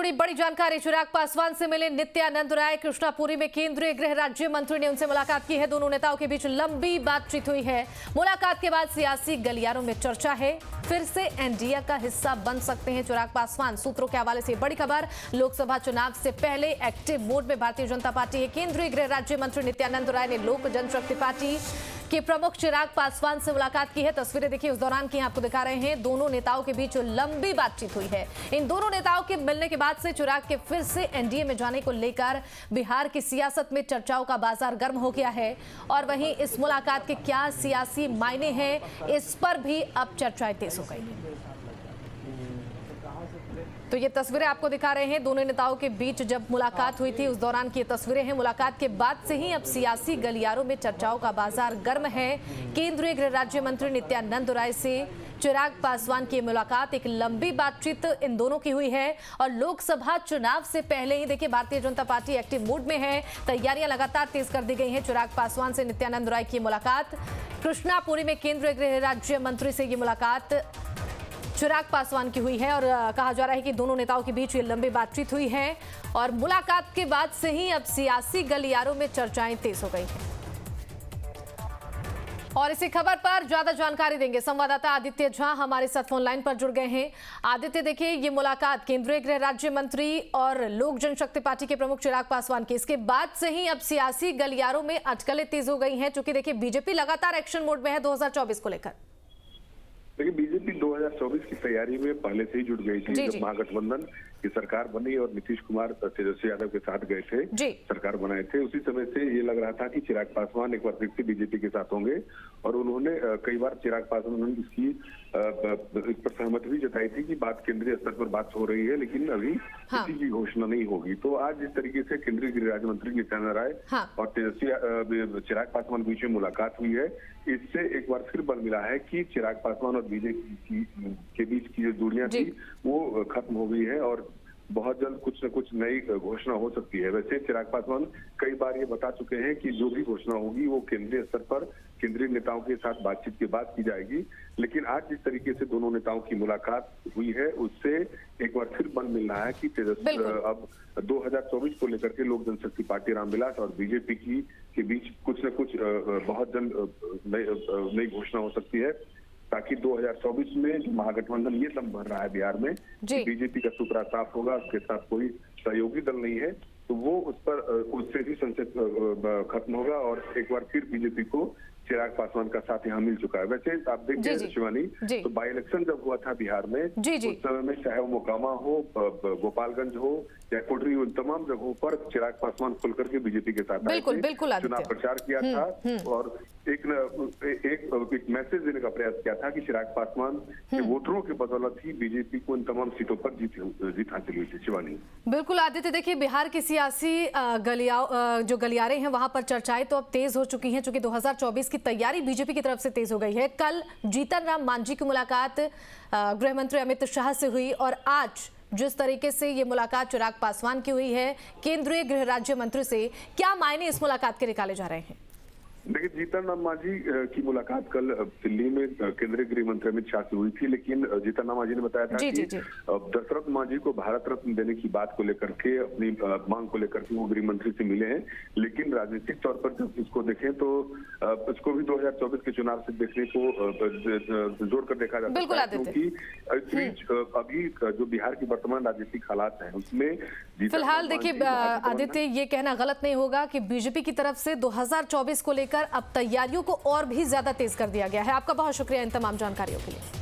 जुड़ी बड़ी जानकारी। चिराग पासवान से मिले नित्यानंद राय। कृष्णापुरी में केंद्रीय गृह राज्य मंत्री ने उनसे मुलाकात की है। दोनों नेताओं के बीच लंबी बातचीत हुई है। मुलाकात के बाद सियासी गलियारों में चर्चा है, फिर से एनडीए का हिस्सा बन सकते हैं चिराग पासवान। सूत्रों के हवाले से बड़ी खबर। लोकसभा चुनाव से पहले एक्टिव मोड में भारतीय जनता पार्टी है। केंद्रीय गृह राज्य मंत्री नित्यानंद राय ने लोक जनशक्ति पार्टी के प्रमुख चिराग पासवान से मुलाकात की है। तस्वीरें देखिए उस दौरान की आपको दिखा रहे हैं। दोनों नेताओं के बीच लंबी बातचीत हुई है। इन दोनों नेताओं के मिलने के बाद से चिराग के फिर से एनडीए में जाने को लेकर बिहार की सियासत में चर्चाओं का बाजार गर्म हो गया है। और वहीं इस मुलाकात के क्या सियासी मायने हैं, इस पर भी अब चर्चाएं तेज हो गई हैं। तो ये तस्वीरें आपको दिखा रहे हैं। दोनों नेताओं के बीच जब मुलाकात हुई थी उस दौरान की ये तस्वीरें हैं। मुलाकात के बाद से ही अब सियासी गलियारों में चर्चाओं का बाजार गर्म है। केंद्रीय गृह राज्य मंत्री नित्यानंद राय से चिराग पासवान की मुलाकात, एक लंबी बातचीत इन दोनों की हुई है। और लोकसभा चुनाव से पहले ही देखिए Bharatiya Janata party active mood में है। तैयारियां लगातार तेज कर दी गई हैं। चिराग पासवान से नित्यानंद राय की मुलाकात, कृष्णापुरी में केंद्रीय गृह राज्य मंत्री से ये मुलाकात चिराग पासवान की हुई है। और कहा जा रहा है कि दोनों नेताओं के बीच ये लंबी बातचीत हुई है। और मुलाकात के बाद से ही अब सियासी गलियारों में चर्चाएं तेज हो गई हैं। और इसी खबर पर ज्यादा जानकारी देंगे संवाददाता आदित्य झा हमारे साथ फोन लाइन पर जुड़ गए हैं। आदित्य, देखिए ये मुलाकात केंद्रीय गृह राज्य मंत्री और लोक जनशक्ति पार्टी के प्रमुख चिराग पासवान की, इसके बाद से ही अब सियासी गलियारों में अटकलें तेज हो गई हैं। चूंकि देखिए बीजेपी लगातार एक्शन मोड में है 2024 को लेकर। देखिए बीजेपी 2024 की तैयारी में पहले से ही जुट गई थी। जब महागठबंधन की सरकार बनी और नीतीश कुमार तेजस्वी यादव के साथ गए थे, सरकार बनाए थे, उसी समय से ये लग रहा था कि चिराग पासवान एक बार फिर से बीजेपी के साथ होंगे। और उन्होंने कई बार चिराग पासवान इसकी इस पर सहमति भी जताई थी कि बात केंद्रीय स्तर पर बात हो रही है, लेकिन अभी किसी की घोषणा नहीं होगी। तो आज जिस तरीके से केंद्रीय गृह राज्य मंत्री नित्यानंद राय और तेजस्वी चिराग पासवान के बीच में मुलाकात हुई है, इससे एक बार फिर बल मिला है कि चिराग पासवान और बीजेपी के बीच की जो दूरियां थी वो खत्म हो गई है और बहुत जल्द कुछ न कुछ नई घोषणा हो सकती है। वैसे चिराग पासवान कई बार ये बता चुके हैं कि जो भी घोषणा होगी वो केंद्रीय स्तर पर केंद्रीय नेताओं के साथ बातचीत के बाद की जाएगी। लेकिन आज जिस तरीके से दोनों नेताओं की मुलाकात हुई है उससे एक बार फिर बल मिल रहा है कि तेजस्वी अब 2024 को लेकर के लोक जनशक्ति पार्टी रामविलास और बीजेपी के बीच कुछ न कुछ बहुत जल्द नई घोषणा हो सकती है, ताकि 2024 में जो महागठबंधन ये दम भर रहा है बिहार में, बीजेपी का सुपड़ा साफ होगा, उसके साथ कोई सहयोगी दल नहीं है, तो वो उस पर उससे भी संसद खत्म होगा और एक बार फिर बीजेपी को चिराग पासवान का साथ यहाँ मिल चुका है। वैसे आप देखिए शिवानी, तो बाई इलेक्शन जब हुआ था बिहार में, उस समय में चाहे वो मोकामा हो, गोपालगंज हो या कोटरी, उन तमाम जगहों पर चिराग पासवान खुल करके बीजेपी के साथ चुनाव प्रचार किया था और एक मैसेज देने का प्रयास किया था कि चिराग पासवान के वोटरों के बदौलत ही बीजेपी को इन तमाम सीटों पर जीत हासिल हुई थी। शिवानी, बिल्कुल आदित्य, देखिए बिहार की सियासी जो गलियारे हैं वहां पर चर्चाएं तो अब तेज हो चुकी हैं, चूंकि 2024 की तैयारी बीजेपी की तरफ से तेज हो गई है। कल जीतन राम मांझी की मुलाकात गृह मंत्री अमित शाह से हुई और आज जिस तरीके से ये मुलाकात चिराग पासवान की हुई है केंद्रीय गृह राज्य मंत्री से, क्या मायने इस मुलाकात के निकाले जा रहे हैं? देखिए जीतन राम मांझी की मुलाकात कल दिल्ली में केंद्रीय गृह मंत्री अमित शाह से हुई थी, लेकिन जीतन राम मांझी ने बताया था कि दशरथ मांझी को भारत रत्न देने की बात को लेकर के, अपनी मांग को लेकर के वो गृह मंत्री से मिले हैं। लेकिन राजनीतिक तौर पर जब इसको देखें तो इसको भी 2024 के चुनाव से देखने को जोड़कर देखा जा सकता है, क्योंकि इस बीच अभी जो बिहार की वर्तमान राजनीतिक हालात है उसमें फिलहाल देखिए आदित्य, ये कहना गलत नहीं होगा कि बीजेपी की तरफ से 2024 को लेकर अब तैयारियों को और भी ज्यादा तेज कर दिया गया है। आपका बहुत शुक्रिया इन तमाम जानकारियों के लिए।